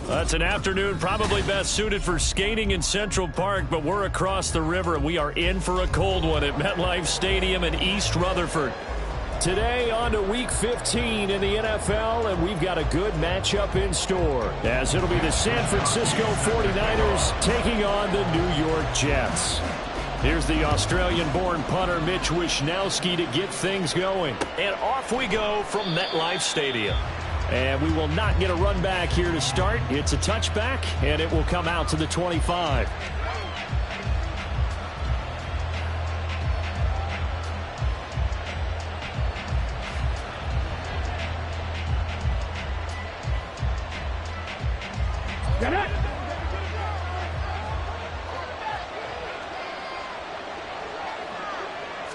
That's an afternoon probably best suited for skating in Central Park, but we're across the river, and we are in for a cold one at MetLife Stadium in East Rutherford. Today on to Week 15 in the NFL, and we've got a good matchup in store, as it'll be the San Francisco 49ers taking on the New York Jets. Here's the Australian-born punter Mitch Wishnowsky to get things going. And off we go from MetLife Stadium. And we will not get a run back here to start. It's a touchback, and it will come out to the 25. Got it.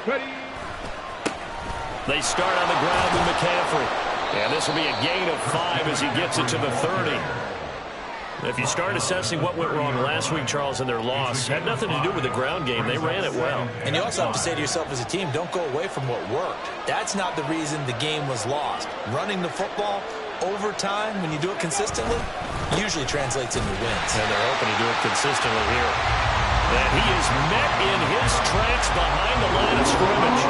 Ready. They start on the ground with McCaffrey. And this will be a gain of 5 as he gets it to the 30. If you start assessing what went wrong last week, Charles, in their loss, had nothing to do with the ground game. They ran it well. And you also have to say to yourself as a team, don't go away from what worked. That's not the reason the game was lost. Running the football over time, when you do it consistently, usually translates into wins. And they're hoping to do it consistently here. And he is met in his tracks behind the line of scrimmage.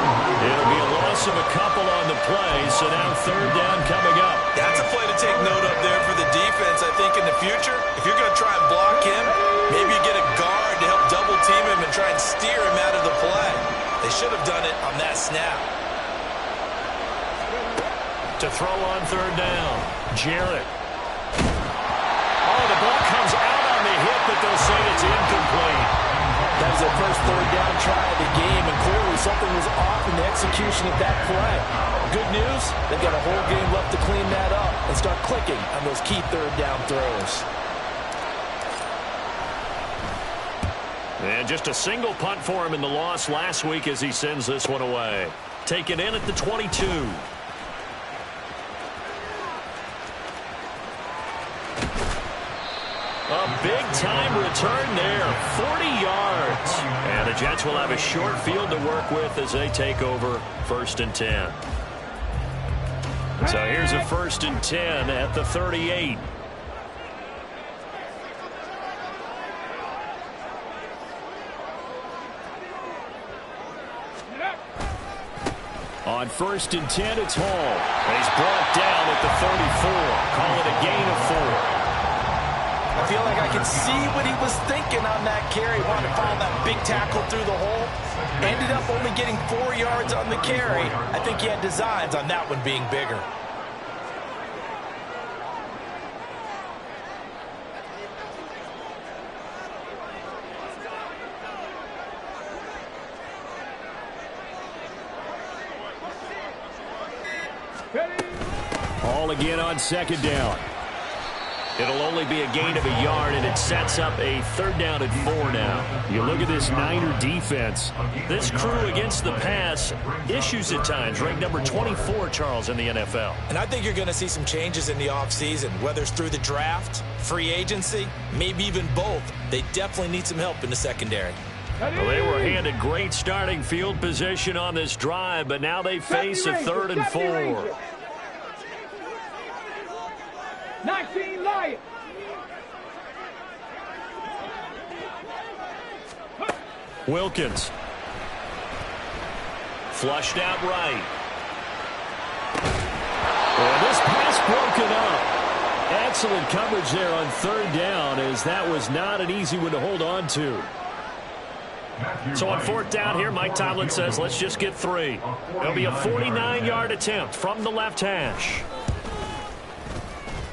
It'll be a loss of a couple on the play, so now third down coming up. That's a play to take note of there for the defense, I think, in the future. If you're going to try and block him, maybe you get a guard to help double-team him and try and steer him out of the play. They should have done it on that snap. To throw on third down, Jarrett. Oh, the ball comes out on the hit, but they'll say it's incomplete. That was their first third down try of the game, and clearly something was off in the execution of that play. Good news, they've got a whole game left to clean that up and start clicking on those key third down throws. And just a single punt for him in the loss last week as he sends this one away. Taken in at the 22. A big-time return there, 40 yards. And the Jets will have a short field to work with as they take over 1st and 10. So here's a 1st and 10 at the 38. On 1st and 10, it's Hall. And he's brought down at the 34. Call it a gain of 4. I feel like I can see what he was thinking on that carry. Wanted to follow that big tackle through the hole. Ended up only getting 4 yards on the carry. I think he had designs on that one being bigger. All again on 2nd down. It'll only be a gain of a yard, and it sets up a 3rd down and 4 now. You look at this Niner defense. This crew against the pass, issues at times. Ranked number 24, Charles, in the NFL. And I think you're going to see some changes in the offseason, whether it's through the draft, free agency, maybe even both. They definitely need some help in the secondary. Well, they were handed great starting field position on this drive, but now they face a 3rd and 4. 19 Lions. Wilkins. Flushed out right. And this pass broken up. Excellent coverage there on 3rd down, as that was not an easy one to hold on to. So on 4th down here, Mike Tomlin says, let's just get 3. It'll be a 49-yard attempt from the left hash.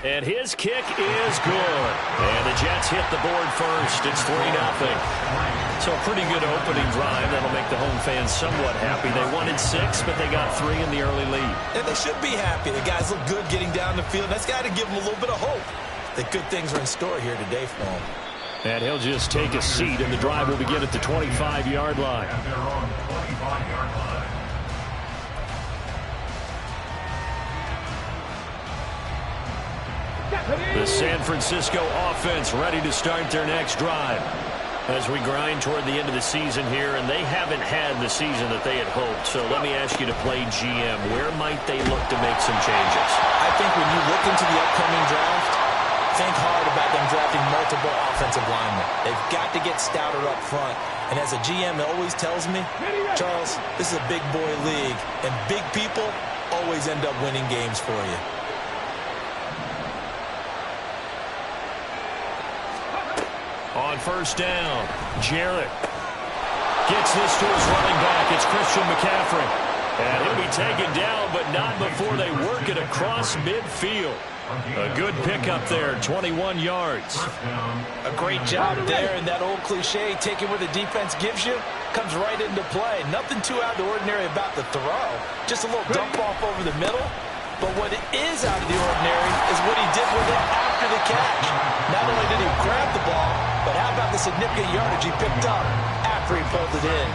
And his kick is good. And the Jets hit the board first. It's 3-0. So a pretty good opening drive. That'll make the home fans somewhat happy. They wanted 6, but they got 3 in the early lead. And they should be happy. The guys look good getting down the field. That's got to give them a little bit of hope that good things are in store here today for them. And he'll just take a seat, and the drive will begin at the 25-yard line. The San Francisco offense ready to start their next drive as we grind toward the end of the season here, and they haven't had the season that they had hoped. So let me ask you to play GM. Where might they look to make some changes? I think when you look into the upcoming draft, think hard about multiple offensive linemen. They've got to get stouter up front. And as a GM always tells me, Charles, this is a big boy league, and big people always end up winning games for you. On first down, Jarrett gets this to his running back. It's Christian McCaffrey. And he'll be taken down, but not before they work it across midfield. A good pickup there, 21 yards. A great job there, and that old cliche, taking what the defense gives you, comes right into play. Nothing too out of the ordinary about the throw. Just a little dump off over the middle. But what is out of the ordinary is what he did with it after the catch. Not only did he grab the ball, but how about the significant yardage he picked up after he pulled it in?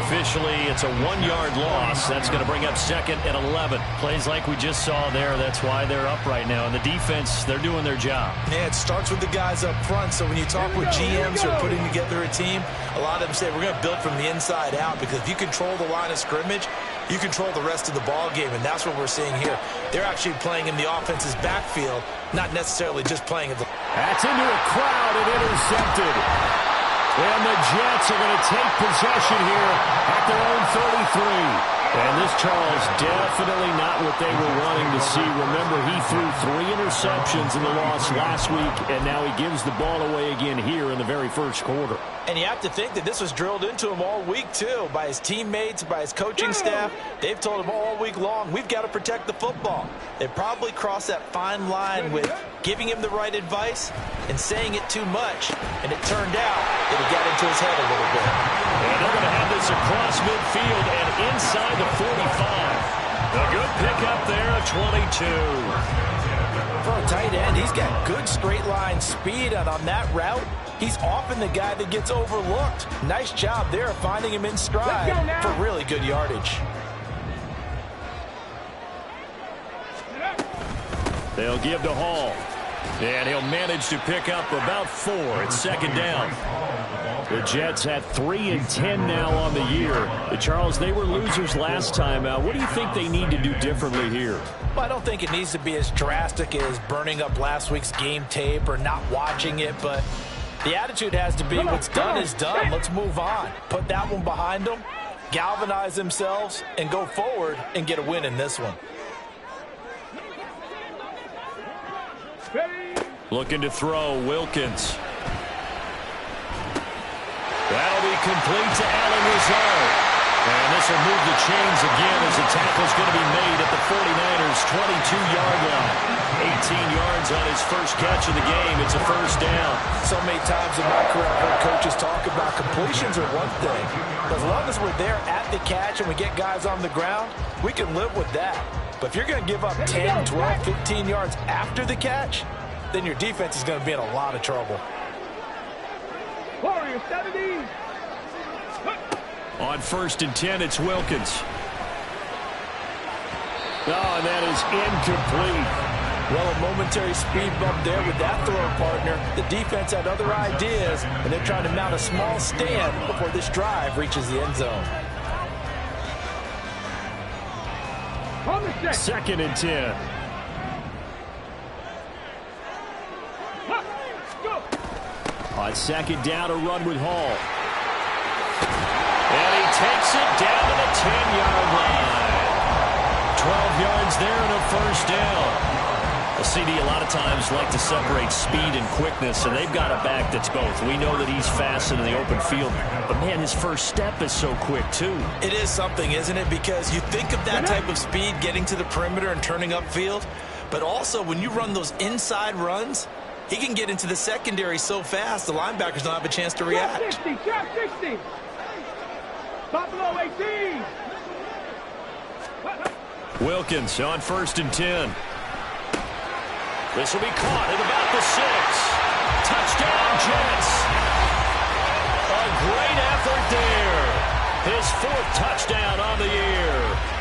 Officially, it's a 1-yard loss. That's going to bring up 2nd and 11. Plays like we just saw there. That's why they're up right now. And the defense, they're doing their job. Yeah, it starts with the guys up front. So when you talk with GMs who are putting together a team, a lot of them say we're going to build from the inside out, because if you control the line of scrimmage, you control the rest of the ball game, and that's what we're seeing here. They're actually playing in the offense's backfield, not necessarily just playing at the... That's into a crowd and intercepted. And the Jets are going to take possession here at their own 33. And this, Charles, definitely not what they were wanting to see. Remember, he threw 3 interceptions in the loss last week, and now he gives the ball away again here in the very first quarter. And you have to think that this was drilled into him all week, too, by his teammates, by his coaching staff. They've told him all week long, we've got to protect the football. They probably crossed that fine line with giving him the right advice and saying it too much. And it turned out that he got into his head a little bit. And they're going to have this across midfield and inside the 45. A good pickup there at 22. For a tight end, he's got good straight line speed, and on that route, he's often the guy that gets overlooked. Nice job there finding him in stride for really good yardage. They'll give to Hall. And he'll manage to pick up about 4. It's 2nd down. The Jets at 3-10 now on the year. Charles, they were losers last time out. What do you think they need to do differently here? Well, I don't think it needs to be as drastic as burning up last week's game tape or not watching it, but the attitude has to be what's done is done. Let's move on. Put that one behind them, galvanize themselves, and go forward and get a win in this one. Looking to throw, Wilkins. That'll be complete to Allen Lazard. And this will move the chains again as the tackle's going to be made at the 49ers' 22-yard line. 18 yards on his first catch of the game. It's a first down. So many times in my career, I've heard coaches talk about completions are one thing. But as long as we're there at the catch and we get guys on the ground, we can live with that. But if you're going to give up 10, 12, 15 yards after the catch, then your defense is going to be in a lot of trouble. Warriors 70. On 1st and 10, it's Wilkins. Oh, and that is incomplete. Well, a momentary speed bump there with that throw partner. The defense had other ideas, and they're trying to mount a small stand before this drive reaches the end zone. 2nd and 10. On 2nd down, a run with Hall. And he takes it down to the 10-yard line. 12 yards there and a first down. A CD a lot of times like to separate speed and quickness, and they've got a back that's both. We know that he's fast in the open field, but man, his first step is so quick too. It is something, isn't it? Because you think of that type of speed getting to the perimeter and turning upfield, but also when you run those inside runs, he can get into the secondary so fast, the linebackers don't have a chance to react. Trap 60. Buffalo 18. Wilkins on 1st and 10. This will be caught at about the 6. Touchdown, Jets. A great effort there. His 4th touchdown on the year.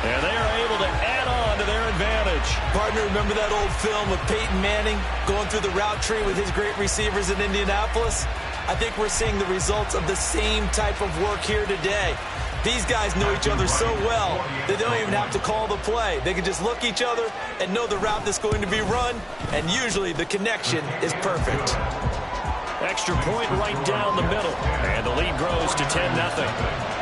And they are able to add on to their advantage. Partner, remember that old film of Peyton Manning going through the route tree with his great receivers in Indianapolis? I think we're seeing the results of the same type of work here today. These guys know each other so well, they don't even have to call the play. They can just look each other and know the route that's going to be run, and usually the connection is perfect. Extra point right down the middle. And the lead grows to 10-0.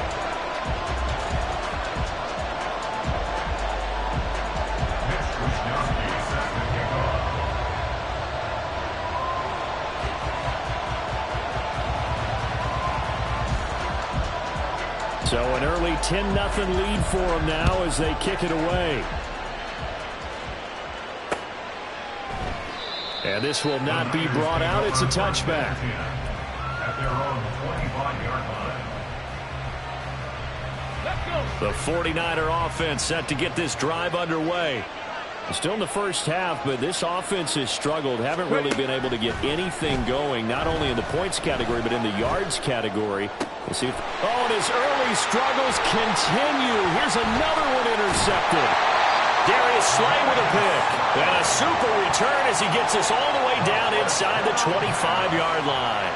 So an early 10-0 lead for them now as they kick it away. And this will not be brought out. It's a touchback. At their own 25-yard line. The 49er offense set to get this drive underway. Still in the first half, but this offense has struggled. Haven't really been able to get anything going, not only in the points category, but in the yards category. We'll see if, and his early struggles continue. Here's another one intercepted. Darius Slay with a pick. And a super return as he gets us all the way down inside the 25-yard line.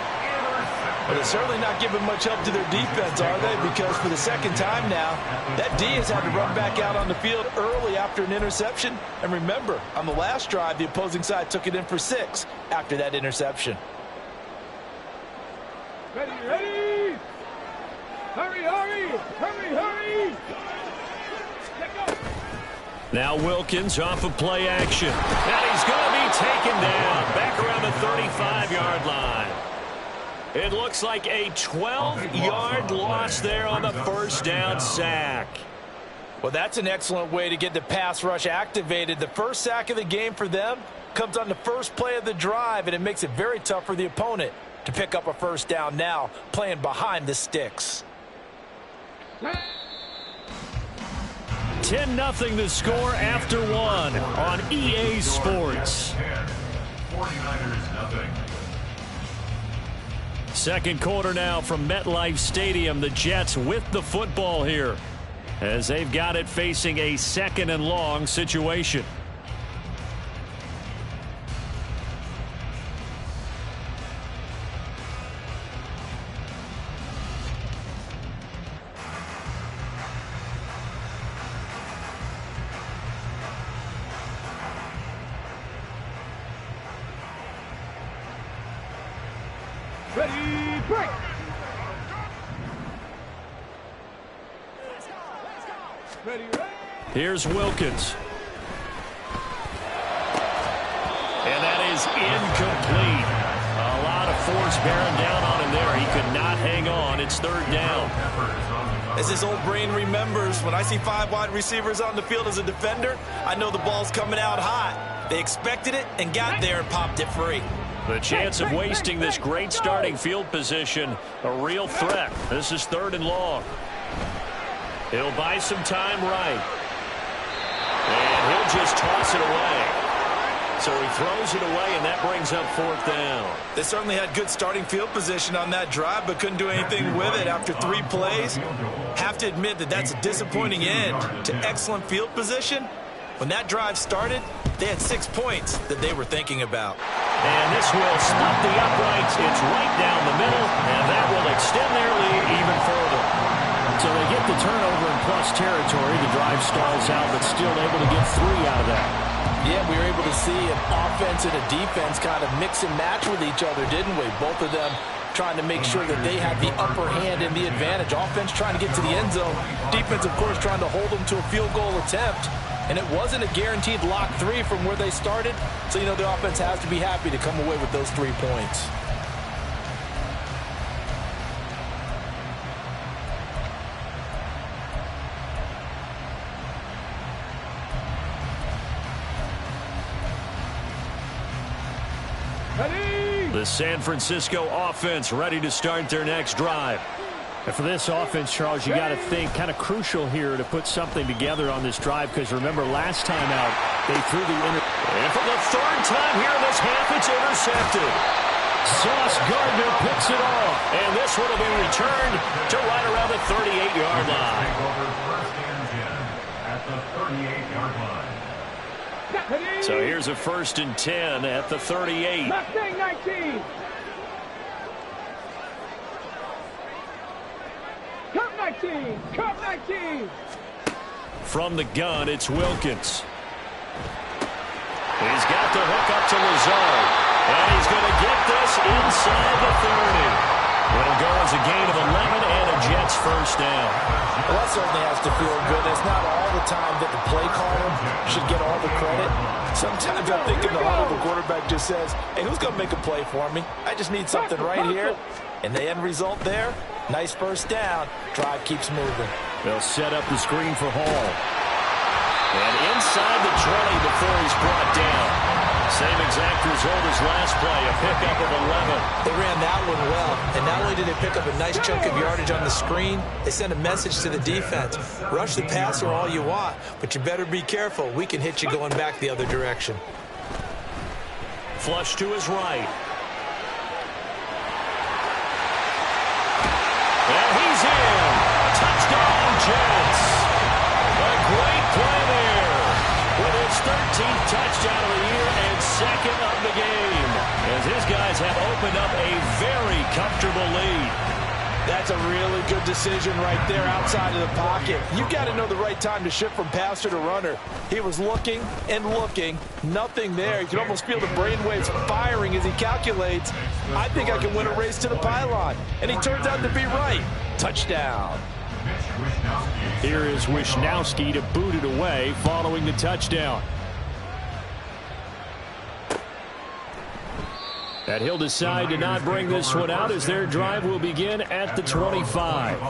Well, they're certainly not giving much help to their defense, are they? Because for the second time now, that D has had to run back out on the field early after an interception. And remember, on the last drive, the opposing side took it in for 6 after that interception. Ready, ready! Hurry, hurry! Hurry, hurry! Let go! Now Wilkins off of play action. And he's going to be taken down back around the 35-yard line. It looks like a 12-yard loss there on the first down sack. Well, that's an excellent way to get the pass rush activated. The first sack of the game for them comes on the first play of the drive, and it makes it very tough for the opponent to pick up a first down now, playing behind the sticks. 10-0 the score after 1 on EA Sports. 49ers nothing. Second quarter now from MetLife Stadium. The Jets with the football here as they've got it facing a 2nd and long situation. Ready, break! Ready, ready! Here's Wilkins. And that is incomplete. A lot of force bearing down on him there. He could not hang on. It's 3rd down. As his old brain remembers, when I see 5 wide receivers on the field as a defender, I know the ball's coming out hot. They expected it and got there and popped it free. The chance of wasting this great starting field position, a real threat. This is 3rd and long. He'll buy some time right. And he'll just toss it away. So he throws it away, and that brings up 4th down. They certainly had good starting field position on that drive, but couldn't do anything with it after 3 plays. Have to admit that that's a disappointing end to excellent field position. When that drive started, they had 6 points that they were thinking about. And this will split the uprights. It's right down the middle, and that will extend their lead even further. So they get the turnover in plus territory. The drive stalls out, but still able to get 3 out of that. Yeah, we were able to see an offense and a defense kind of mix and match with each other, didn't we? Both of them trying to make sure that they had the upper hand and the advantage. Offense trying to get to the end zone. Defense, of course, trying to hold them to a field goal attempt. And it wasn't a guaranteed lock 3 from where they started. So, you know, the offense has to be happy to come away with those 3 points. Ready! The San Francisco offense ready to start their next drive. And for this offense, Charles, you got to think kind of crucial here to put something together on this drive, because remember last time out they threw the and for the 3rd time here in this half, it's intercepted. Sauce Gardner picks it off, and this one will be returned to right around the 38-yard line. First and 10 at the 38-yard line. So here's a 1st and 10 at the 38. Mustang 19! Cup 19! Cup 19! From the gun, it's Wilkins. He's got the hook up to Lazard. And he's going to get this inside the 30. It'll go as a gain of 11 and a Jets first down. Well, that certainly has to feel good. It's not all the time that the play caller should get all the credit. Sometimes I think in the huddle, the quarterback just says, hey, who's going to make a play for me? I just need something right here. And the end result there, nice first down. Drive keeps moving. They'll set up the screen for Hall. And inside the 20 before he's brought down. Same exact result as last play, a pickup of 11. They ran that one well, and not only did they pick up a nice chunk of yardage on the screen, they sent a message to the defense. Rush the passer all you want, but you better be careful. We can hit you going back the other direction. Flush to his right. And he's in. Touchdown, Jets. A great play there. With his 13th touchdown of the year and second of the game. As his guys have opened up a very comfortable lead. That's a really good decision right there outside of the pocket. You've got to know the right time to shift from passer to runner. He was looking and looking. Nothing there. You can almost feel the brainwaves firing as he calculates. I think I can win a race to the pylon. And he turns out to be right. Touchdown. Here is Wisnowski to boot it away following the touchdown. And he'll decide to not bring this one out as their drive will begin at the 25.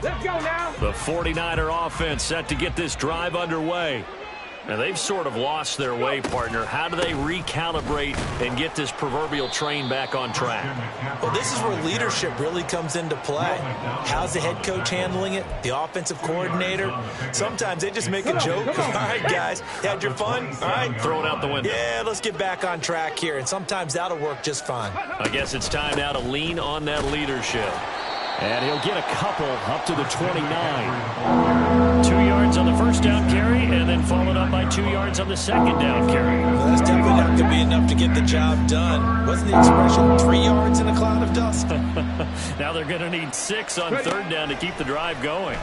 Let's go now. The 49er offense set to get this drive underway. Now, they've sort of lost their way, partner. How do they recalibrate and get this proverbial train back on track? Well, this is where leadership really comes into play. How's the head coach handling it? The offensive coordinator? Sometimes they just make a joke. All right, guys, you had your fun? All right. Throw it out the window. Yeah, let's get back on track here. And sometimes that'll work just fine. I guess it's time now to lean on that leadership. And he'll get a couple up to the 29. 2 yards on the first down carry, and then followed up by 2 yards on the second down carry. Well, that's definitely not going to be enough to get the job done. Wasn't the expression 3 yards in a cloud of dust? Now they're going to need 6 on third down to keep the drive going.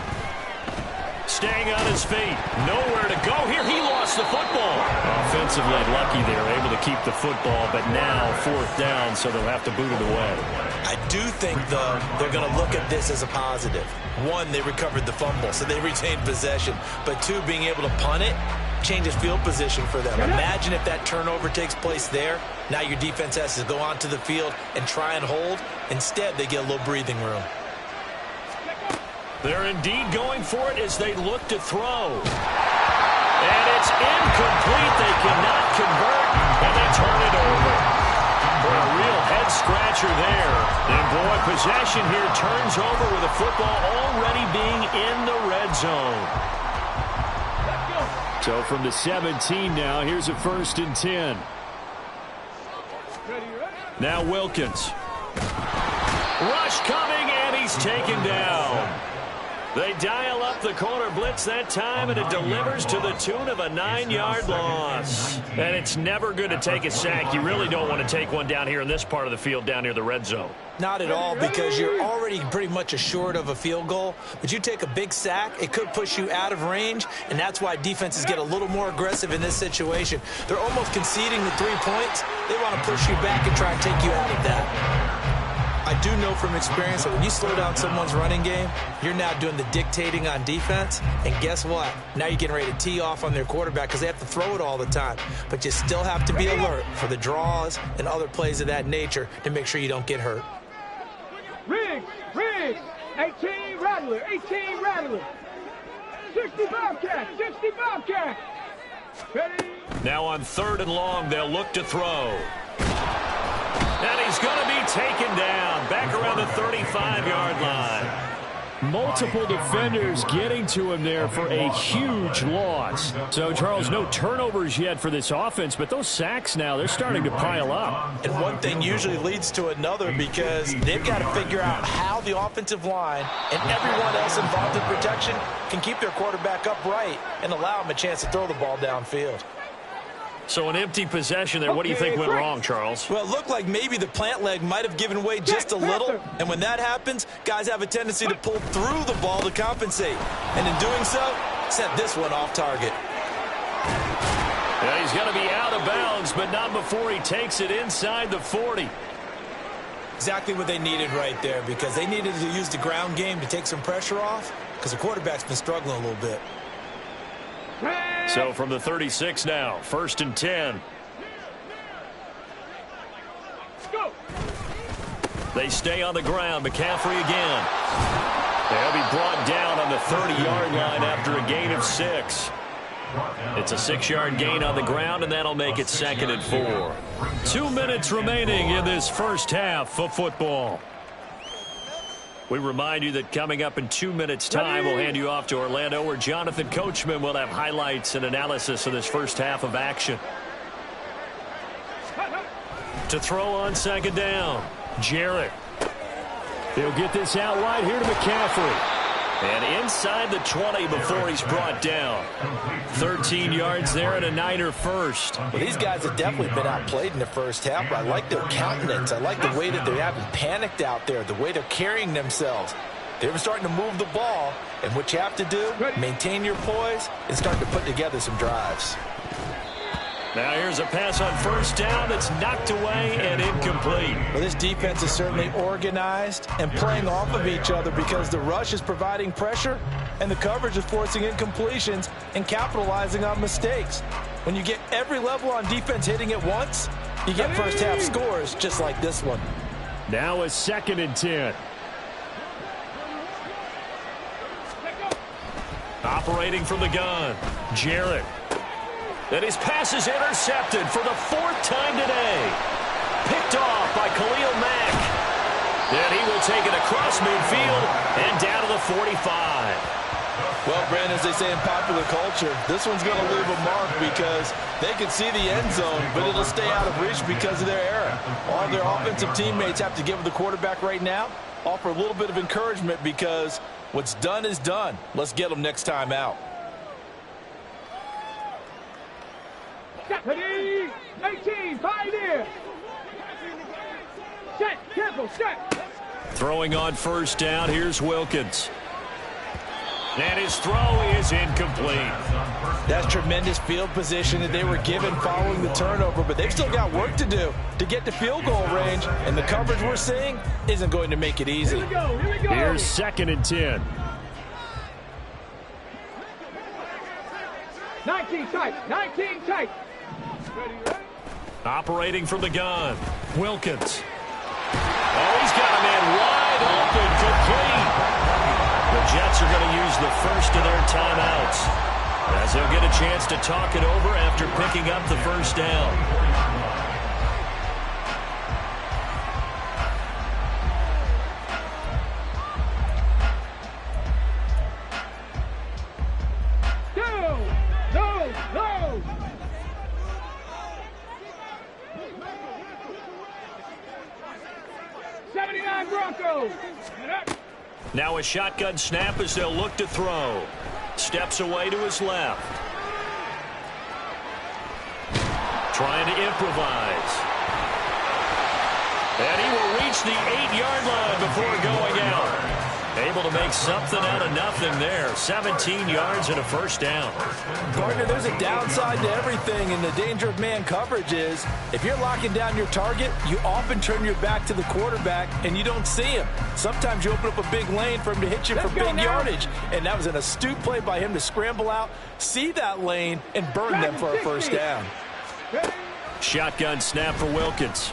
Staying on his feet. Nowhere to go here. He lost the football. Offensively lucky they were able to keep the football, but now fourth down, so they'll have to boot it away. I do think, though, they're going to look at this as a positive. One, they recovered the fumble, so they retained possession. But two, being able to punt it changes field position for them. Imagine if that turnover takes place there. Now your defense has to go onto the field and try and hold. Instead, they get a little breathing room. They're indeed going for it as they look to throw. And it's incomplete. They cannot convert, and they turn it over. For a real head-scratcher there. And, boy, possession here turns over with the football already being in the red zone. So from the 17 now, here's a 1st and 10. Now Wilkins. Rush coming, and he's taken down. They dial up the corner blitz that time, and it delivers to the tune of a 9-yard loss. And it's never good to take a sack. You really don't want to take one down here in this part of the field down near the red zone. Not at all, because you're already pretty much assured of a field goal. But you take a big sack, it could push you out of range, and that's why defenses get a little more aggressive in this situation. They're almost conceding the 3 points. They want to push you back and try and take you out of that. I do know from experience that when you slow down someone's running game, you're now doing the dictating on defense. And guess what? Now you're getting ready to tee off on their quarterback because they have to throw it all the time. But you still have to be alert for the draws and other plays of that nature to make sure you don't get hurt. Riggs, 18 Rattler, 18 Rattler. 60 Bobcat, 60 Bobcat. Ready? Now on 3rd and long, they'll look to throw. And he's going to be taken down back around the 35-yard line. Multiple defenders getting to him there for a huge loss. So, Charles, no turnovers yet for this offense, but those sacks now, they're starting to pile up. And one thing usually leads to another because they've got to figure out how the offensive line and everyone else involved in protection can keep their quarterback upright and allow him a chance to throw the ball downfield. So an empty possession there. What do you think went wrong, Charles? Well, it looked like maybe the plant leg might have given way just a little. And when that happens, guys have a tendency to pull through the ball to compensate. And in doing so, set this one off target. Yeah, he's going to be out of bounds, but not before he takes it inside the 40. Exactly what they needed right there, because they needed to use the ground game to take some pressure off, because the quarterback's been struggling a little bit. So from the 36 now, 1st and 10. Go. They stay on the ground. McCaffrey again. They'll be brought down on the 30-yard line after a gain of 6. It's a 6-yard gain on the ground, and that'll make it 2nd and 4. 2 minutes remaining in this first half of football. We remind you that coming up in 2 minutes' time, we'll hand you off to Orlando, where Jonathan Coachman will have highlights and analysis of this first half of action. To throw on 2nd down, Jarrett. He'll get this out wide here to McCaffrey. And inside the 20 before he's brought down. 13 yards there and a Niner first. Well, these guys have definitely been outplayed in the first half, but I like their countenance. I like the way that they haven't panicked out there, the way they're carrying themselves. They're starting to move the ball, and what you have to do, maintain your poise and start to put together some drives. Now here's a pass on 1st down that's knocked away and incomplete. Well, this defense is certainly organized and playing off of each other, because the rush is providing pressure and the coverage is forcing incompletions and capitalizing on mistakes. When you get every level on defense hitting at once, you get first half scores just like this one. Now a 2nd and 10. Operating from the gun, Jarrett. And his pass is intercepted for the 4th time today. Picked off by Khalil Mack. And he will take it across midfield and down to the 45. Well, Brandon, as they say in popular culture, this one's going to leave a mark, because they can see the end zone, but it'll stay out of reach because of their error. All their offensive teammates have to give the quarterback right now, offer a little bit of encouragement, because what's done is done. Let's get them next time out. 18, Pioneer. Set, careful, set. Throwing on 1st down, here's Wilkins. And his throw is incomplete. That's tremendous field position that they were given following the turnover, but they've still got work to do to get to field goal range, and the coverage we're seeing isn't going to make it easy. Here we go, here we go. Here's 2nd and 10. 19 tight, 19 tight. Ready, ready. Operating from the gun, Wilkins. Oh, he's got a man wide open, complete. The Jets are going to use the first of their timeouts, as they'll get a chance to talk it over after picking up the 1st down. Now a shotgun snap as they'll look to throw. Steps away to his left. Trying to improvise. And he will reach the 8-yard line before going out. Able to make something out of nothing there. 17 yards and a 1st down. Partner, there's a downside to everything, and the danger of man coverage is if you're locking down your target, you often turn your back to the quarterback and you don't see him. Sometimes you open up a big lane for him to hit you for big yardage, and that was an astute play by him to scramble out, see that lane, and burn them for a 1st down. Shotgun snap for Wilkins.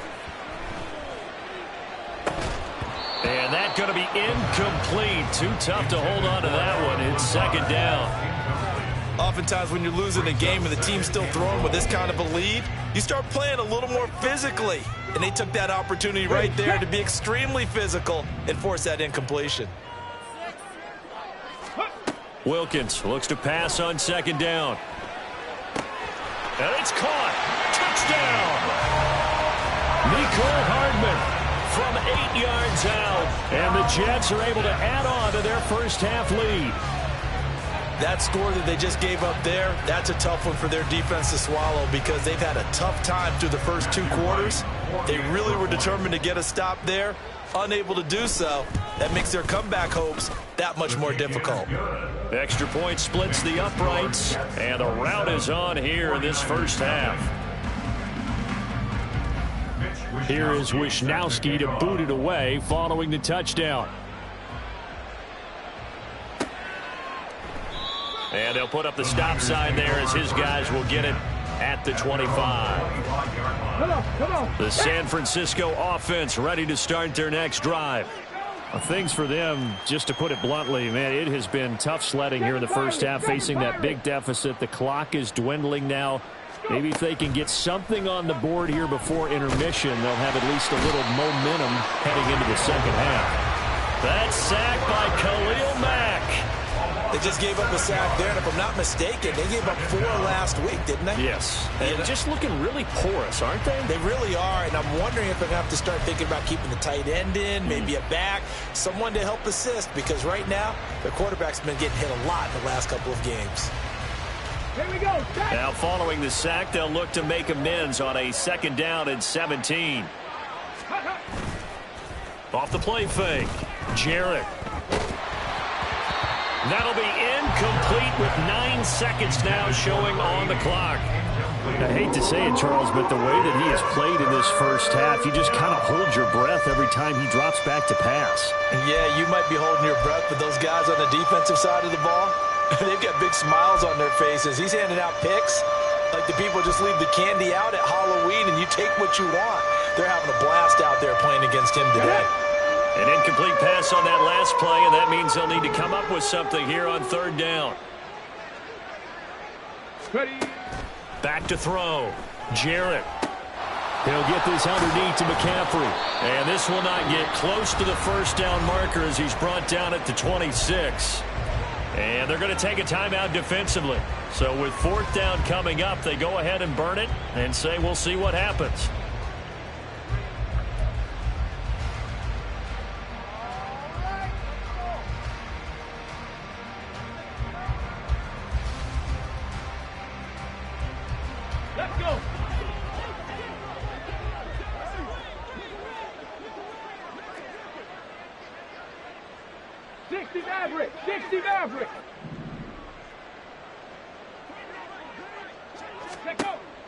And that's going to be incomplete. Too tough to hold on to that one. It's 2nd down. Oftentimes when you're losing a game and the team's still throwing with this kind of a lead, you start playing a little more physically. And they took that opportunity right there to be extremely physical and force that incompletion. Wilkins looks to pass on 2nd down. And it's caught. Touchdown. Mecole Hardman from 8 yards out. And the Jets are able to add on to their first half lead. That score that they just gave up there, that's a tough one for their defense to swallow, because they've had a tough time through the first 2 quarters. They really were determined to get a stop there, unable to do so. That makes their comeback hopes that much more difficult. Extra point splits the uprights, and the rout is on here in this first half. Here is Wisnowski to boot it away following the touchdown. And they'll put up the stop sign there as his guys will get it at the 25. The San Francisco offense ready to start their next drive. Things for them, just to put it bluntly, man, it has been tough sledding here in the first half, facing that big deficit. The clock is dwindling now. Maybe if they can get something on the board here before intermission, they'll have at least a little momentum heading into the second half. That sack by Khalil Mack. They just gave up a sack there, and if I'm not mistaken, they gave up 4 last week, didn't they? Yes. And just looking really porous, aren't they? They really are, and I'm wondering if they're going to have to start thinking about keeping the tight end in, maybe a back, someone to help assist, because right now, their quarterback's been getting hit a lot in the last couple of games. Here we go. Now, following the sack, they'll look to make amends on a 2nd down and 17. Off the play fake. Jarrett. That'll be incomplete with 9 seconds now showing on the clock. I hate to say it, Charles, but the way that he has played in this first half, you just kind of hold your breath every time he drops back to pass. Yeah, you might be holding your breath, but those guys on the defensive side of the ball, they've got big smiles on their faces. He's handing out picks like the people just leave the candy out at Halloween and you take what you want. They're having a blast out there playing against him today. An incomplete pass on that last play, and that means they'll need to come up with something here on 3rd down. Ready. Back to throw. Jarrett. He'll get this underneath to McCaffrey. And this will not get close to the 1st down marker as he's brought down at the 26. And they're going to take a timeout defensively. So with 4th down coming up, they go ahead and burn it and say we'll see what happens. Let's go. Maverick. 60 Maverick.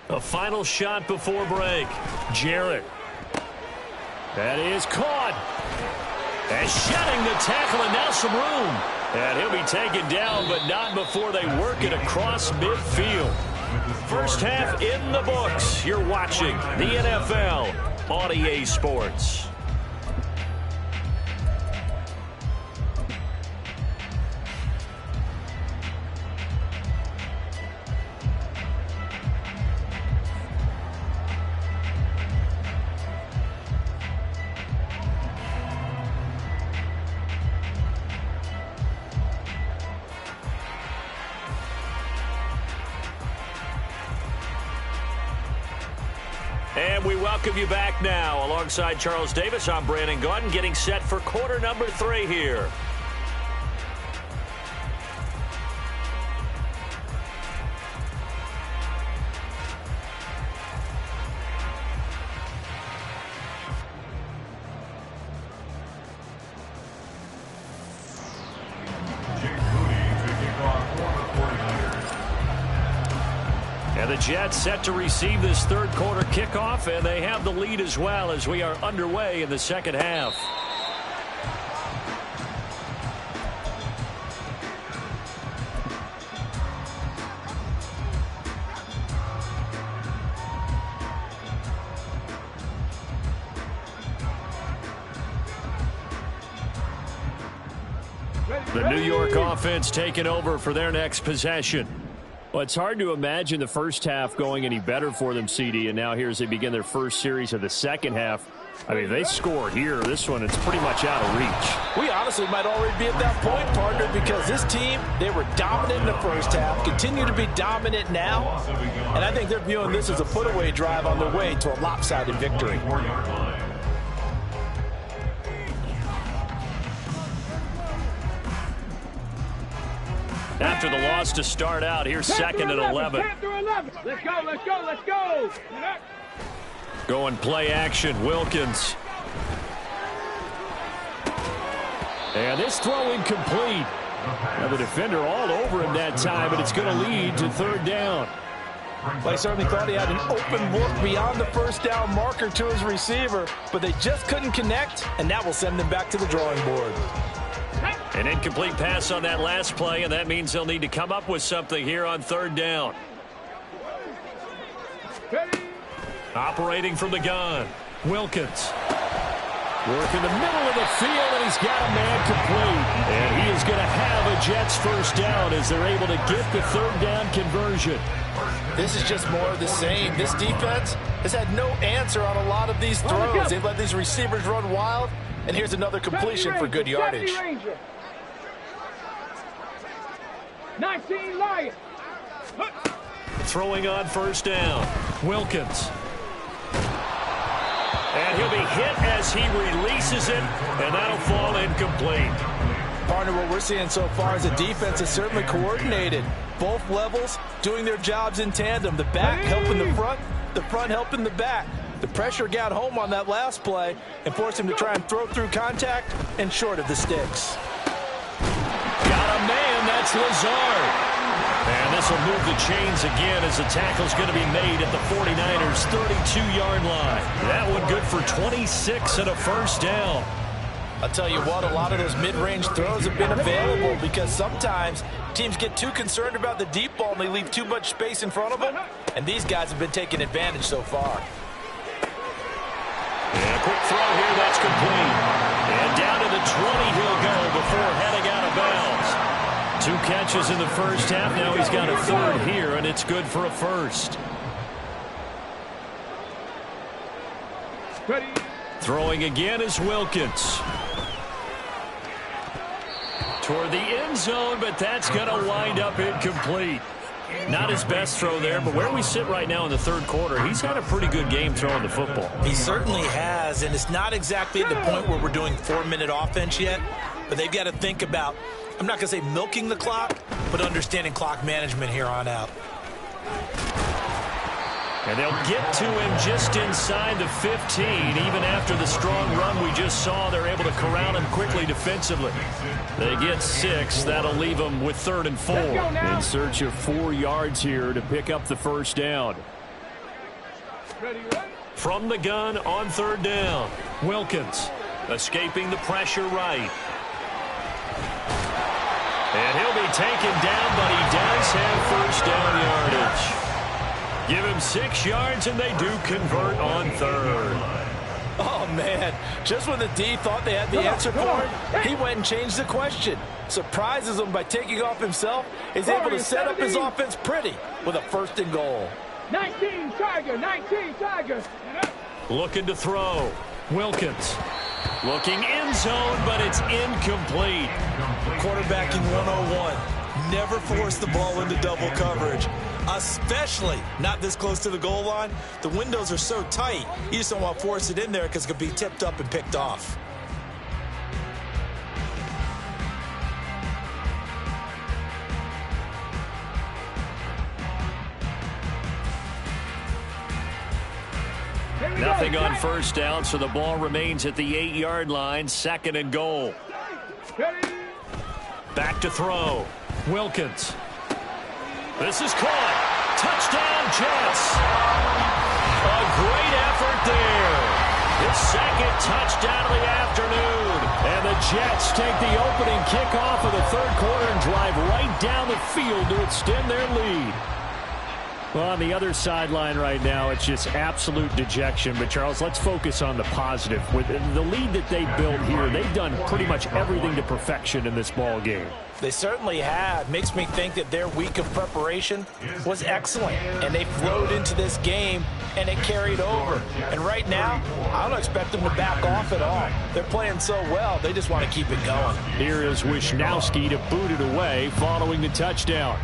A final shot before break. Jarrett. That is caught. And shedding the tackle, and now some room. And he'll be taken down, but not before they work it across midfield. First half in the books. You're watching the NFL on EA Sports. And we welcome you back now. Alongside Charles Davis, I'm Brandon Gaudin, getting set for quarter number 3 here. And the Jets set to receive this third quarter kickoff, and they have the lead as well as we are underway in the second half. The New York offense taking over for their next possession. Well, it's hard to imagine the first half going any better for them, CD, and now here as they begin their first series of the second half. I mean, they score here. This one, it's pretty much out of reach. We honestly might already be at that point, partner, because this team, they were dominant in the first half, continue to be dominant now, and I think they're viewing this as a put-away drive on their way to a lopsided victory. After the loss to start out, here's second and 11. Let's go, let's go, let's go. Going play action, Wilkins. And this throw incomplete. Now the defender all over him that time, but it's going to lead to third down. Well, I certainly thought he had an open look beyond the first down marker to his receiver, but they just couldn't connect, and that will send them back to the drawing board. An incomplete pass on that last play, and that means they'll need to come up with something here on third down. Operating from the gun, Wilkins. Work in the middle of the field, and he's got a man complete. And he is going to have a Jets first down as they're able to get the third down conversion. This is just more of the same. This defense has had no answer on a lot of these throws. They've let these receivers run wild, and here's another completion for good yardage. 19 Lions. Throwing on first down, Wilkins. And he'll be hit as he releases it, and that'll fall incomplete. Partner, what we're seeing so far is the defense is certainly coordinated. Both levels doing their jobs in tandem. The back helping the front helping the back. The pressure got home on that last play and forced him to try and throw through contact and short of the sticks. Got a man, that's Lazard. And this will move the chains again as the tackle's going to be made at the 49ers' 32-yard line. That one good for 26 and a first down. I'll tell you what, a lot of those mid-range throws have been available because sometimes teams get too concerned about the deep ball and they leave too much space in front of them, and these guys have been taking advantage so far. And a quick throw here, that's complete. And down to the 20 he'll go before heading out of bounds. 2 catches in the first half. Now he's got a third here, and it's good for a first. Ready. Throwing again is Wilkins. Toward the end zone, but that's going to wind up incomplete. Not his best throw there, but where we sit right now in the third quarter, he's had a pretty good game throwing the football. He certainly has, and it's not exactly at the point where we're doing 4-minute offense yet, but they've got to think about, I'm not going to say milking the clock, but understanding clock management here on out. And they'll get to him just inside the 15. Even after the strong run we just saw, they're able to corral him quickly defensively. They get 6. That'll leave them with 3rd and 4. In search of 4 yards here to pick up the first down. From the gun on third down, Wilkins escaping the pressure right. And he'll be taken down, but he does have first down yardage. Give him 6 yards, and they do convert on third. Oh, man. Just when the D thought they had the answer for him, he went and changed the question. Surprises him by taking off himself. He's able to set up his offense pretty with a 1st and goal. 19 Tiger, 19 Tiger. Looking to throw. Wilkins. Looking end zone, but it's incomplete. Quarterbacking 101. Never force the ball into double coverage, especially not this close to the goal line. The windows are so tight, you just don't want to force it in there because it could be tipped up and picked off. Nothing on first down, so the ball remains at the 8-yard line, 2nd and goal. Back to throw. Wilkins. This is caught. Touchdown, Jets. A great effort there. His 2nd touchdown of the afternoon. And the Jets take the opening kickoff of the third quarter and drive right down the field to extend their lead. Well, on the other sideline right now, it's just absolute dejection. But, Charles, let's focus on the positive. With the lead that they built here, they've done pretty much everything to perfection in this ball game. They certainly have. Makes me think that their week of preparation was excellent. And they flowed into this game, and it carried over. And right now, I don't expect them to back off at all. They're playing so well, they just want to keep it going. Here is Wisnowski to boot it away following the touchdown.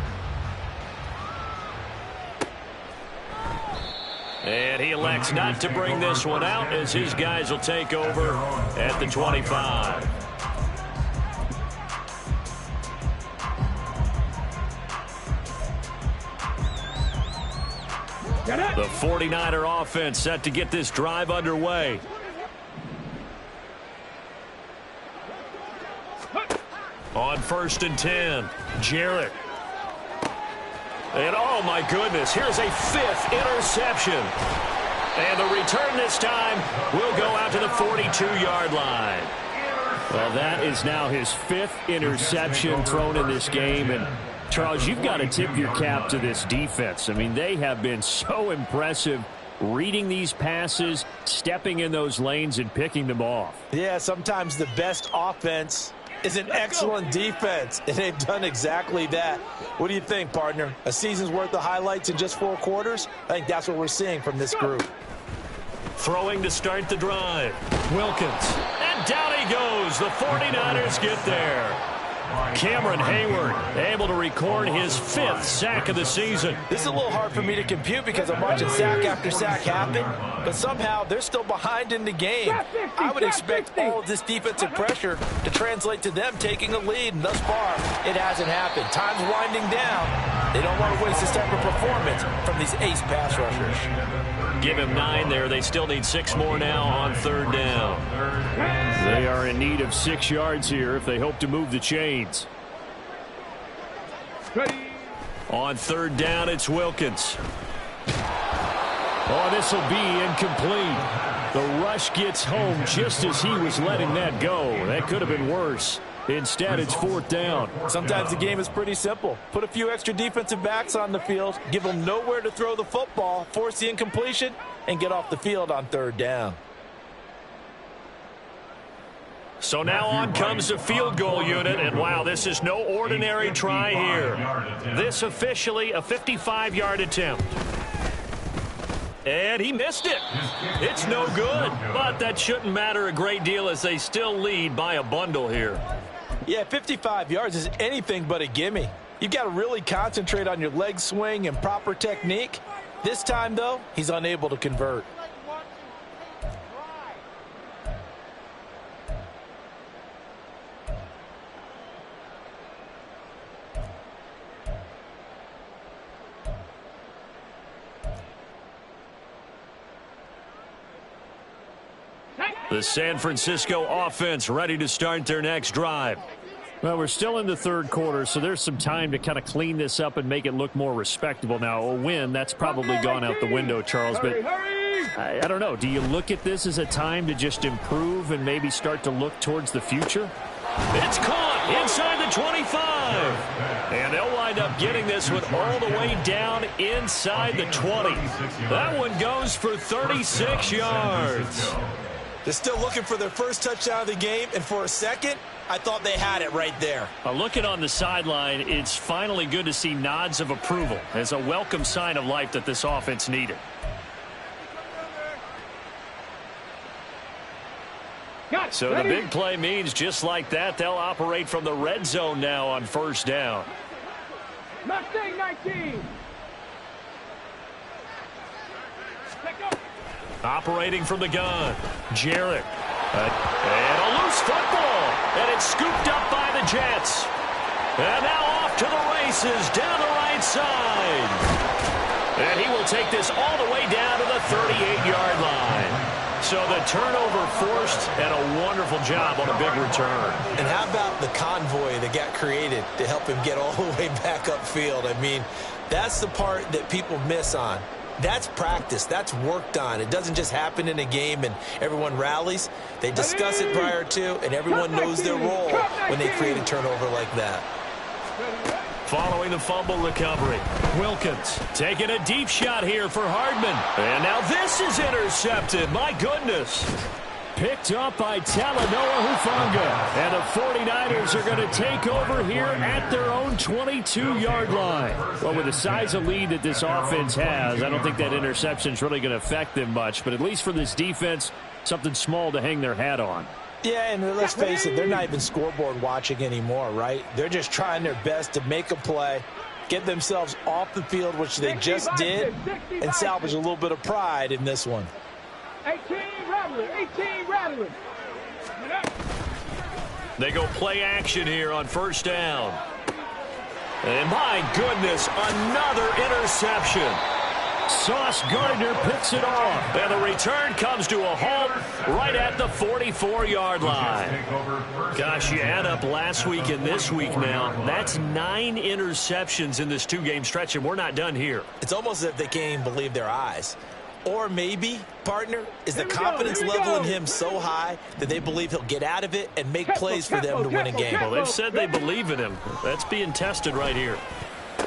And he elects not to bring this one out as his guys will take over at the 25. The 49er offense set to get this drive underway. On 1st and 10, Jarrett. And oh my goodness, here's a 5th interception. And the return this time will go out to the 42-yard line. Well, that is now his 5th interception thrown in this game. And Charles, you've got to tip your cap to this defense. I mean, they have been so impressive reading these passes, stepping in those lanes, and picking them off. Yeah, sometimes the best offense is an excellent defense, and they've done exactly that. What do you think, partner? A season's worth of highlights in just 4 quarters? I think that's what we're seeing from this group. Throwing to start the drive. Wilkins. And down he goes. The 49ers get there. Cameron Hayward able to record his 5th sack of the season. This is a little hard for me to compute because I'm watching sack after sack happen, but somehow they're still behind in the game. I would expect all of this defensive pressure to translate to them taking a lead, and thus far, it hasn't happened. Time's winding down. They don't want to waste this type of performance from these ace pass rushers. Give him 9 there. They still need 6 more now on 3rd down. They are in need of 6 yards here if they hope to move the chains. On 3rd down, it's Wilkins. Oh, this will be incomplete. The rush gets home just as he was letting that go. That could have been worse. Instead, it's 4th down. Sometimes the game is pretty simple. Put a few extra defensive backs on the field, give them nowhere to throw the football, force the incompletion, and get off the field on 3rd down. So now on comes the field goal unit, and wow, this is no ordinary try here. This officially a 55-yard attempt. And he missed it. It's no good, but that shouldn't matter a great deal as they still lead by a bundle here. Yeah, 55 yards is anything but a gimme. You've got to really concentrate on your leg swing and proper technique. This time, though, he's unable to convert. The San Francisco offense ready to start their next drive. Well, we're still in the 3rd quarter, so there's some time to kind of clean this up and make it look more respectable. Now, a win, that's probably gone out the window, Charles, but I don't know. Do you look at this as a time to just improve and maybe start to look towards the future? It's caught inside the 25. And they'll wind up getting this one all the way down inside the 20. That one goes for 36 yards. They're still looking for their first touchdown of the game, and for a second, I thought they had it right there. Looking on the sideline, it's finally good to see nods of approval as a welcome sign of life that this offense needed. So the big play means just like that, they'll operate from the red zone now on 1st down. Mustang 19. Operating from the gun, Jarrett. And a loose football. And it's scooped up by the Jets. And now off to the races down the right side. And he will take this all the way down to the 38-yard line. So the turnover forced and a wonderful job on a big return. And how about the convoy that got created to help him get all the way back upfield? I mean, that's the part that people miss on. That's practice. That's worked on. It doesn't just happen in a game and everyone rallies. They discuss it prior to, and everyone knows their role when they create a turnover like that. Following the fumble recovery, Wilkins taking a deep shot here for Hardman. And now this is intercepted. My goodness. Picked up by Talanoa Hufanga. And the 49ers are going to take over here at their own 22-yard line. Well, with the size of lead that this offense has, I don't think that interception is really going to affect them much. But at least for this defense, something small to hang their hat on. Yeah, and let's face it, they're not even scoreboard watching anymore, right? They're just trying their best to make a play, get themselves off the field, which they just did, and salvage a little bit of pride in this one. 18 rattling. They go play action here on 1st down. And my goodness, another interception. Sauce Gardner picks it off. And the return comes to a halt right at the 44-yard line. Gosh, you add up last week and this week now. That's 9 interceptions in this 2-game stretch, and we're not done here. It's almost as if they can't even believe their eyes. Or maybe, partner, is the confidence level in him so high that they believe he'll get out of it and make plays for them to win a game. Well, they've said they believe in him. That's being tested right here.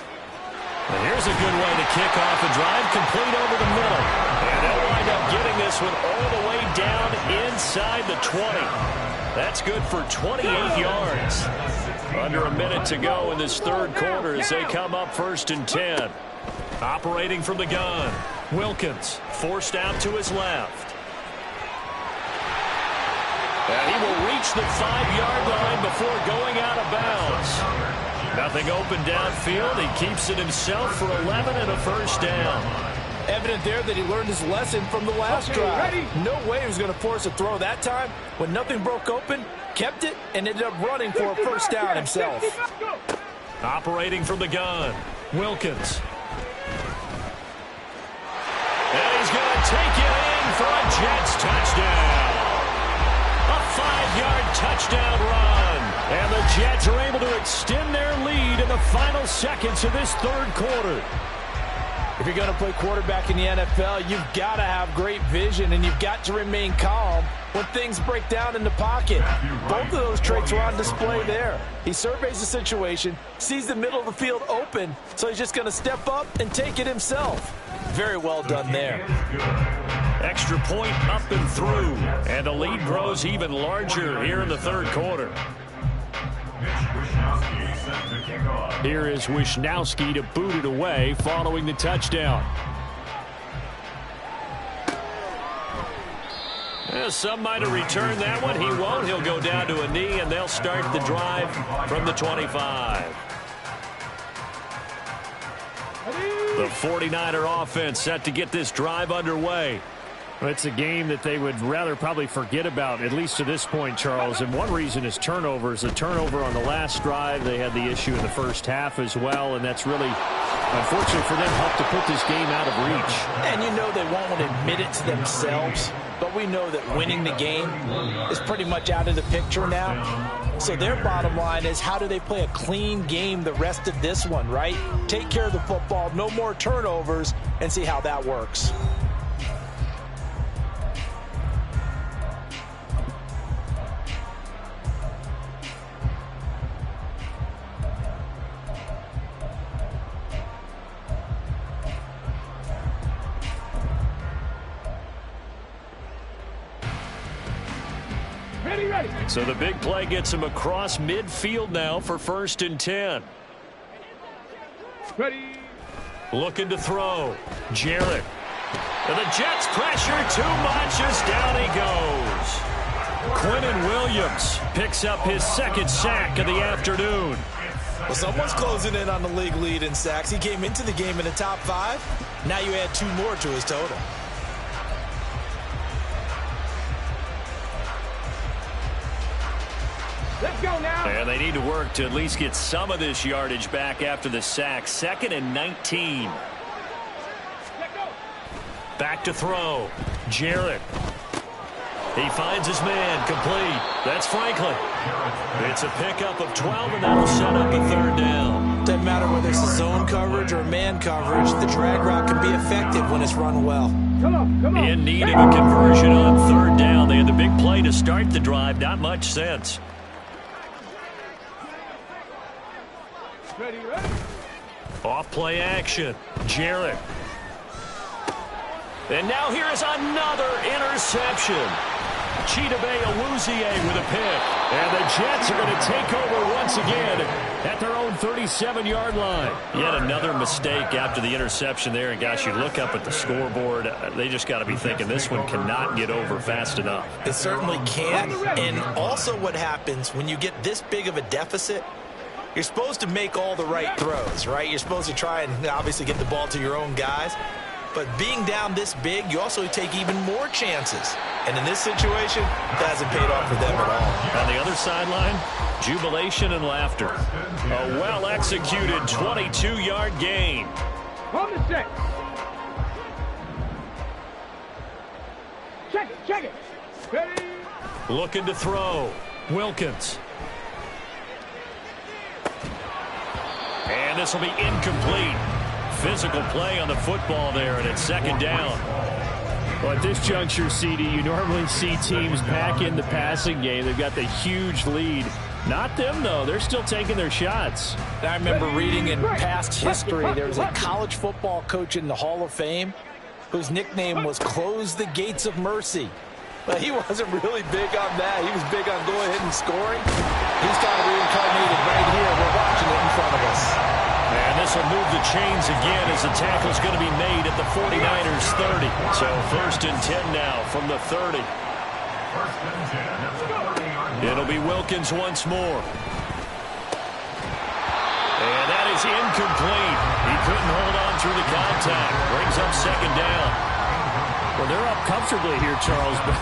And here's a good way to kick off a drive, complete over the middle. And they'll wind up getting this one all the way down inside the 20. That's good for 28 yards. Under a minute to go in this third quarter as they come up 1st and 10. Operating from the gun, Wilkins forced out to his left. And he will reach the 5-yard line before going out of bounds. Nothing open downfield. He keeps it himself for 11 and a first down. Evident there that he learned his lesson from the last drive. No way he was going to force a throw that time. When nothing broke open, kept it, and ended up running for a first down himself. Operating from the gun, Wilkins. And he's going to take it in for a Jets touchdown. A 5-yard touchdown run. And the Jets are able to extend their lead in the final seconds of this third quarter. If you're going to play quarterback in the NFL, you've got to have great vision, and you've got to remain calm when things break down in the pocket. Both of those traits are on display there. He surveys the situation, sees the middle of the field open, so he's just going to step up and take it himself. Very well done there. Extra point up and through, and the lead grows even larger here in the third quarter. Here is Wishnowski to boot it away following the touchdown. Some might have returned that one. He won't. He'll go down to a knee, and they'll start the drive from the 25. The 49er offense set to get this drive underway. It's a game that they would rather probably forget about, at least to this point, Charles. And one reason is turnovers. The turnover on the last drive, they had the issue in the first half as well, and that's really, unfortunately for them, helped to put this game out of reach. And you know they won't admit it to themselves, but we know that winning the game is pretty much out of the picture now. So their bottom line is, how do they play a clean game the rest of this one, right? Take care of the football, no more turnovers, and see how that works. So the big play gets him across midfield now for 1st and 10. Ready. Looking to throw. Jarrett. And the Jets pressure too much as down he goes. Quinnen Williams picks up his 2nd sack of the afternoon. Well, someone's closing in on the league lead in sacks. He came into the game in the top 5. Now you add 2 more to his total. Let's go now. And they need to work to at least get some of this yardage back after the sack. 2nd and 19. Back to throw. Jarrett. He finds his man. Complete. That's Franklin. It's a pickup of 12, and that'll set up a 3rd down. Doesn't matter whether it's a zone coverage or man coverage. The drag route can be effective when it's run well. Come on. In need of a conversion on 3rd down. They had the big play to start the drive. Not much sense. Ready. Off play action. Jarrett. And now here is another interception. Chidobe Awuzie with a pick. And the Jets are going to take over once again at their own 37-yard line. Yet another mistake after the interception there. And, gosh, you look up at the scoreboard. They just got to be thinking this one cannot get over fast enough. It certainly can. And also what happens when you get this big of a deficit, you're supposed to make all the right throws, right? You're supposed to try and obviously get the ball to your own guys. But being down this big, you also take even more chances. And in this situation, that hasn't paid off for them at all. On the other sideline, jubilation and laughter. A well-executed 22-yard gain. On the set. Check it. Ready. Looking to throw. Wilkins. And this will be incomplete. Physical play on the football there, and it's second down. Well, at this juncture, CD, you normally see teams pack in the passing game. They've got the huge lead. Not them, though. They're still taking their shots. I remember reading in past history, there was a college football coach in the Hall of Fame whose nickname was Close the Gates of Mercy. But he wasn't really big on that. He was big on going ahead and scoring. He's kind of reincarnated right here. We're watching it in front of us. And this will move the chains again as the tackle's going to be made at the 49ers 30. So 1st and 10 now from the 30. It'll be Wilkins once more. And that is incomplete. He couldn't hold on through the contact. Brings up second down. Well, they're up comfortably here, Charles, but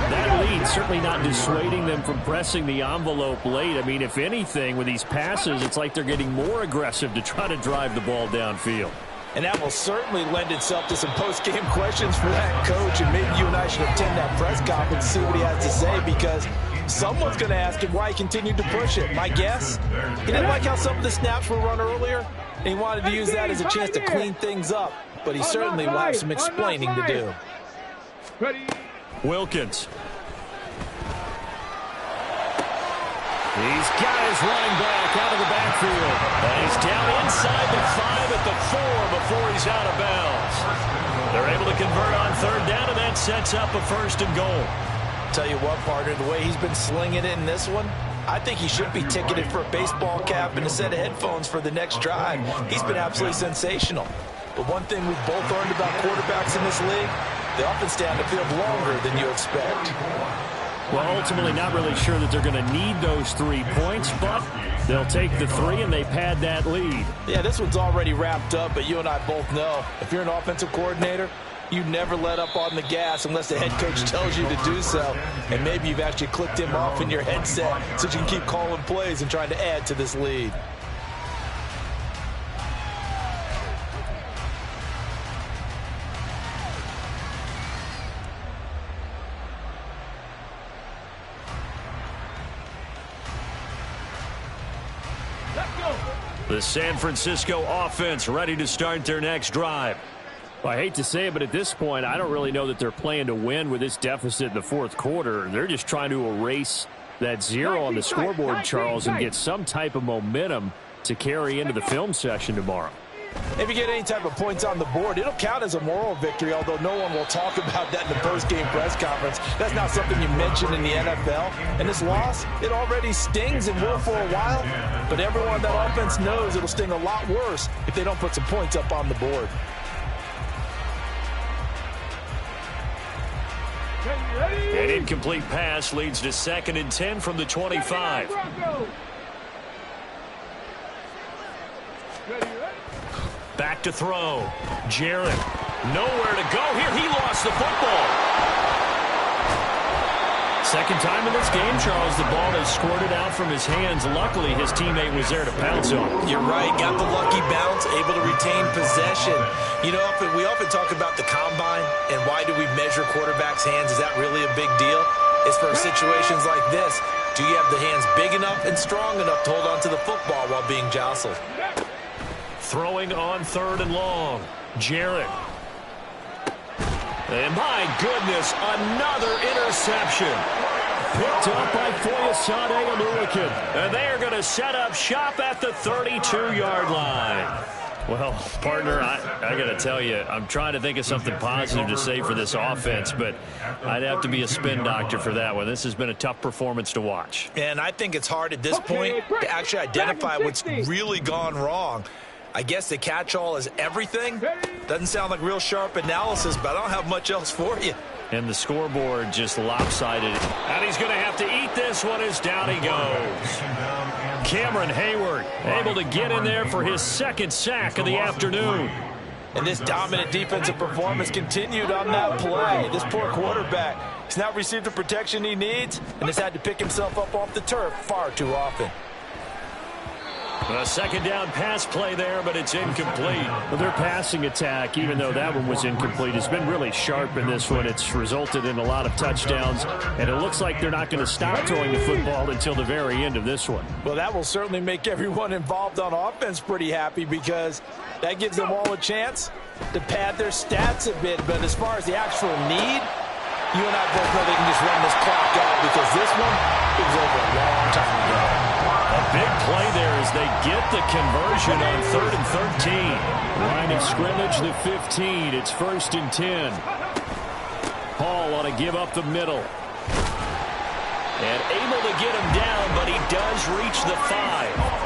that lead certainly not dissuading them from pressing the envelope late. I mean, if anything, with these passes, it's like they're getting more aggressive to try to drive the ball downfield. And that will certainly lend itself to some post-game questions for that coach, and maybe you and I should attend that press conference to see what he has to say, because someone's going to ask him why he continued to push it. My guess, he didn't like how some of the snaps were run earlier, and he wanted to use that as a chance to clean things up, but he certainly will have some explaining to do. Wilkins. He's got his running back out of the backfield. And he's down inside the 5 at the 4 before he's out of bounds. They're able to convert on 3rd down, and that sets up a 1st and goal. Tell you what, partner, the way he's been slinging it in this one, I think he should be ticketed for a baseball cap and a set of headphones for the next drive. He's been absolutely sensational. But one thing we've both learned about quarterbacks in this league, they often stay on the field longer than you expect. Well, ultimately not really sure that they're going to need those 3 points, but they'll take the 3 and they pad that lead. Yeah, this one's already wrapped up, but you and I both know if you're an offensive coordinator, you never let up on the gas unless the head coach tells you to do so. And maybe you've actually clicked him off in your headset so you can keep calling plays and trying to add to this lead. The San Francisco offense ready to start their next drive. Well, I hate to say it, but at this point, I don't really know that they're playing to win with this deficit in the 4th quarter. They're just trying to erase that 0 on the scoreboard, Charles, and get some type of momentum to carry into the film session tomorrow. If you get any type of points on the board, it'll count as a moral victory, although no one will talk about that in the post-game press conference. That's not something you mention in the NFL. And this loss, it already stings and will for a while, but everyone on that offense knows it'll sting a lot worse if they don't put some points up on the board. An incomplete pass leads to 2nd and 10 from the 25. Back to throw. Jarrett. Nowhere to go here. He lost the football. Second time in this game, Charles, the ball has squirted out from his hands. Luckily, his teammate was there to pounce on. You're right. Got the lucky bounce, able to retain possession. You know, we often talk about the combine and why do we measure quarterbacks' hands. Is that really a big deal? It's for situations like this. Do you have the hands big enough and strong enough to hold on to the football while being jostled? Throwing on 3rd and long. Jarrett. And my goodness, another interception. Picked up by Foyesade Aluakin. And they are going to set up shop at the 32-yard line. Well, partner, I got to tell you, I'm trying to think of something positive to say for this offense, but I'd have to be a spin doctor for that one. This has been a tough performance to watch. And I think it's hard at this point to actually identify what's really gone wrong. I guess the catch-all is everything. Doesn't sound like real sharp analysis, but I don't have much else for you. And the scoreboard just lopsided. And he's going to have to eat this one as down he goes. Cameron Hayward able to get in there for his 2nd sack of the afternoon. And this dominant defensive performance continued on that play. This poor quarterback, he's not received the protection he needs and has had to pick himself up off the turf far too often. A second down pass play there, but it's incomplete. Well, their passing attack, even though that one was incomplete, has been really sharp in this one. It's resulted in a lot of touchdowns, and it looks like they're not going to stop throwing the football until the very end of this one. Well, that will certainly make everyone involved on offense pretty happy because that gives them all a chance to pad their stats a bit. But as far as the actual need, you and I both know they can just run this clock out because this one, it was over a long time ago. A big play there as they get the conversion on 3rd and 13. Line of scrimmage, the 15. It's 1st and 10. Hall ought to give up the middle. And able to get him down, but he does reach the 5.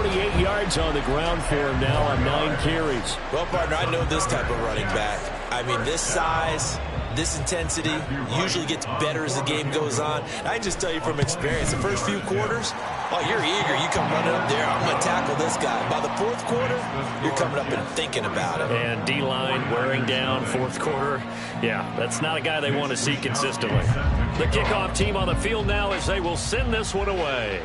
48 yards on the ground for him now on 9 carries. Well, partner, I know this type of running back. I mean, this size, this intensity usually gets better as the game goes on. I can just tell you from experience, the first few quarters, oh, you're eager. You come running up there, I'm going to tackle this guy. By the 4th quarter, you're coming up and thinking about it. And D-line wearing down 4th quarter. Yeah, that's not a guy they want to see consistently. The kickoff team on the field now as they will send this one away.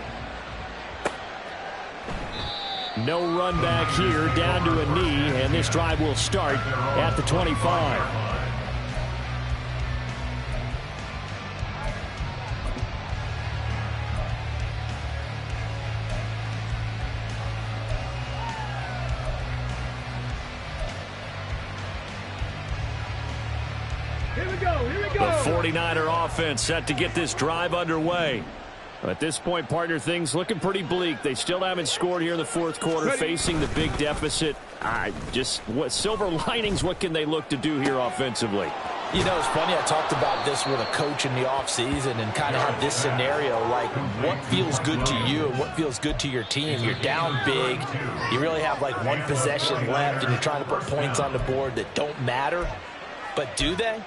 No run back here, down to a knee, and this drive will start at the 25. The 49er offense set to get this drive underway. At this point, partner, things looking pretty bleak. They still haven't scored here in the 4th quarter, facing the big deficit. What silver linings, what can they look to do here offensively? You know, it's funny, I talked about this with a coach in the offseason and kind of had this scenario, like what feels good to you and what feels good to your team. You're down big. You really have like one possession left, and you're trying to put points on the board that don't matter. But do they?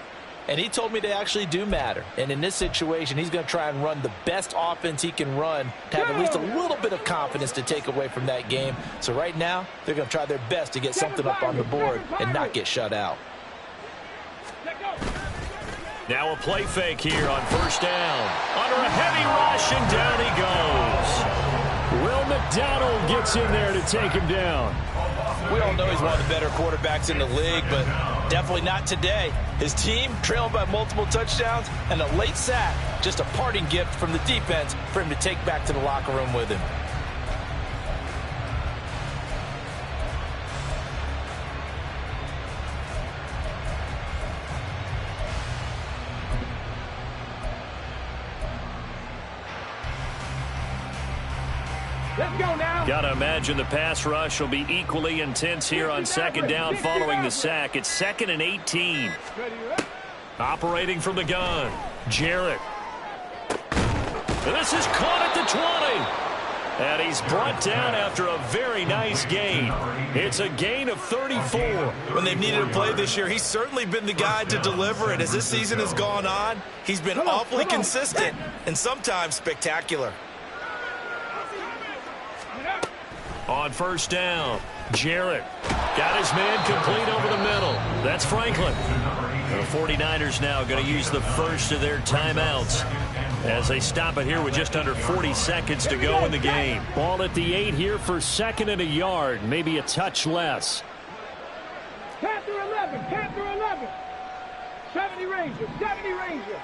And he told me they actually do matter. And in this situation, he's going to try and run the best offense he can run to have at least a little bit of confidence to take away from that game. So right now, they're going to try their best to get something up on the board and not get shut out. Now a play fake here on 1st down. Under a heavy rush, and down he goes. Will McDonald gets in there to take him down. We all know he's one of the better quarterbacks in the league, but definitely not today. His team trailed by multiple touchdowns, and a late sack, just a parting gift from the defense for him to take back to the locker room with him. Let's go now. Got to imagine the pass rush will be equally intense here on 2nd down following the sack. It's 2nd and 18. Operating from the gun, Jarrett. This is caught at the 20. And he's brought down after a very nice gain. It's a gain of 34. When they've needed a play this year, he's certainly been the guy to deliver it. As this season has gone on, he's been awfully consistent and sometimes spectacular. On 1st down, Jarrett got his man complete over the middle. That's Franklin. The 49ers now going to use the first of their timeouts as they stop it here with just under 40 seconds to go in the game. Ball at the 8 here for 2nd and a yard, maybe a touch less. 10 through 11, 10 through 11. 70 Ranger, 70 Ranger.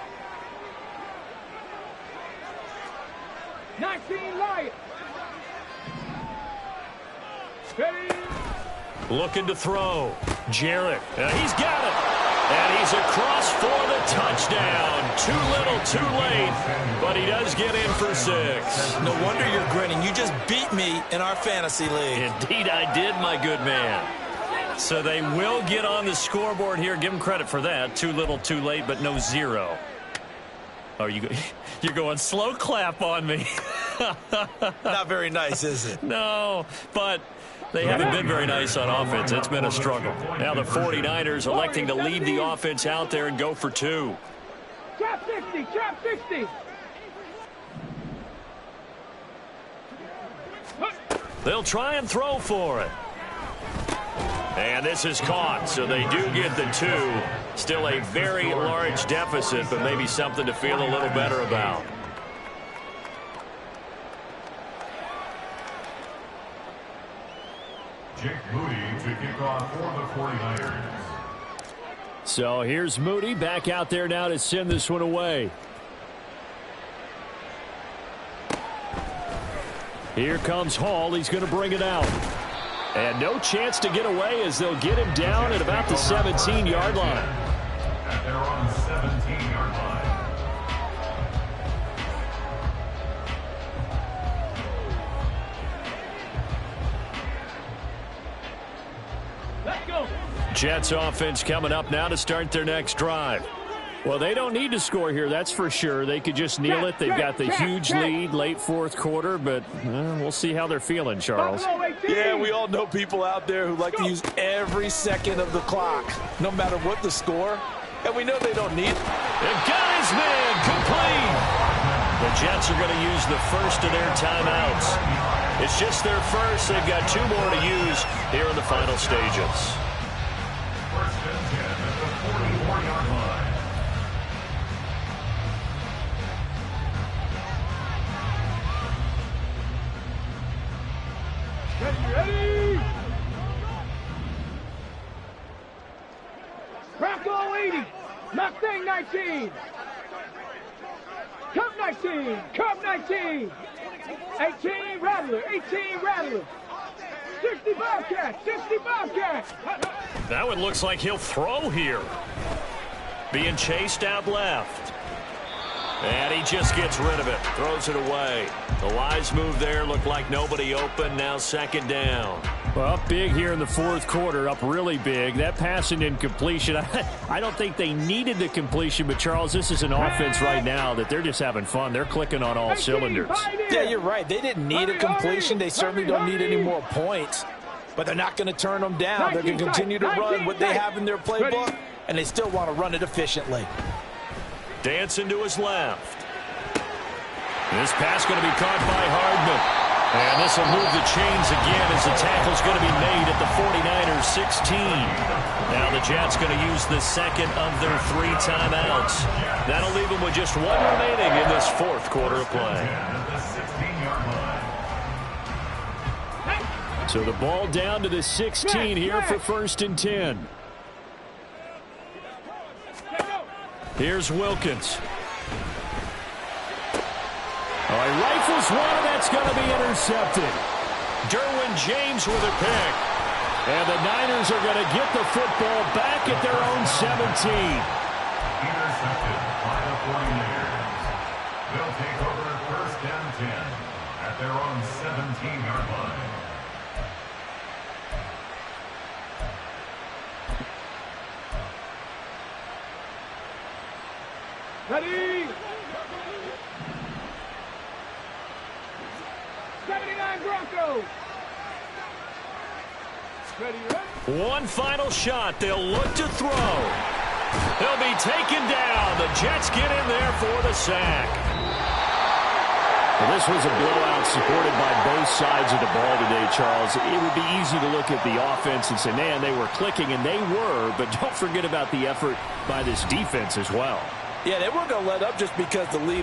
19 Lion. Looking to throw. Jarrett. He's got it. And he's across for the touchdown. Too little, too late. But he does get in for 6. No wonder you're grinning. You just beat me in our fantasy league. Indeed I did, my good man. So they will get on the scoreboard here. Give them credit for that. Too little, too late, but no 0. Oh, you're going slow clap on me. Not very nice, is it? No, but they haven't been very nice on offense. It's been a struggle. Now the 49ers electing to leave the offense out there and go for 2. Trap 60, trap 60. They'll try and throw for it. And this is caught, so they do get the 2. Still a very large deficit, but maybe something to feel a little better about. Jake Moody to kick off for the 49ers. So here's Moody back out there now to send this one away. Here comes Hall. He's going to bring it out. And no chance to get away as they'll get him down at about the 17-yard line. At their own 17-yard line. Let's go. Jets offense coming up now to start their next drive. Well, they don't need to score here, that's for sure. They could just kneel it. They've got the huge lead late fourth quarter, but we'll see how they're feeling, Charles. Yeah, we all know people out there who like to use every second of the clock, no matter what the score, and we know they don't need it. They've got his man complete. The Jets are going to use the first of their timeouts. It's just their first. They've got 2 more to use here in the final stages. First and 10 at the 44-yard line. Ready? Bronco 80. Mustang 19. Cub 19. Cub 19. 18 Rattler. 18 Rattler. 65 catch. 65 catch. That one looks like he'll throw here. Being chased out left. And he just gets rid of it. Throws it away. The wise move there. Looked like nobody open. Now second down. Well, up big here in the fourth quarter. Up really big. That passing incompletion. I don't think they needed the completion. But, Charles, this is an offense right now that they're just having fun. They're clicking on all cylinders. Yeah, you're right. They didn't need a completion. They certainly don't need any more points. But they're not going to turn them down. They're going to continue to run what they have in their playbook. And they still want to run it efficiently. Dancing to his left. This pass going to be caught by Hardman. And this will move the chains again as the tackle's going to be made at the 49ers 16. Now the Jets going to use the second of their 3 timeouts. That'll leave them with just 1 remaining in this fourth quarter of play. So the ball down to the 16 here for first and 10. Here's Wilkins. Oh, he rifles one, and that's going to be intercepted. Derwin James with a pick. And the Niners are going to get the football back at their own 17. Intercepted by the 49ers. They'll take over first and 10 at their own 17-yard line. Ready? 79 Broncos. Ready? One final shot. They'll look to throw. They'll be taken down. The Jets get in there for the sack. Well, this was a blowout supported by both sides of the ball today, Charles. It would be easy to look at the offense and say, man, they were clicking, and they were, but don't forget about the effort by this defense as well. Yeah, they weren't going to let up just because the lead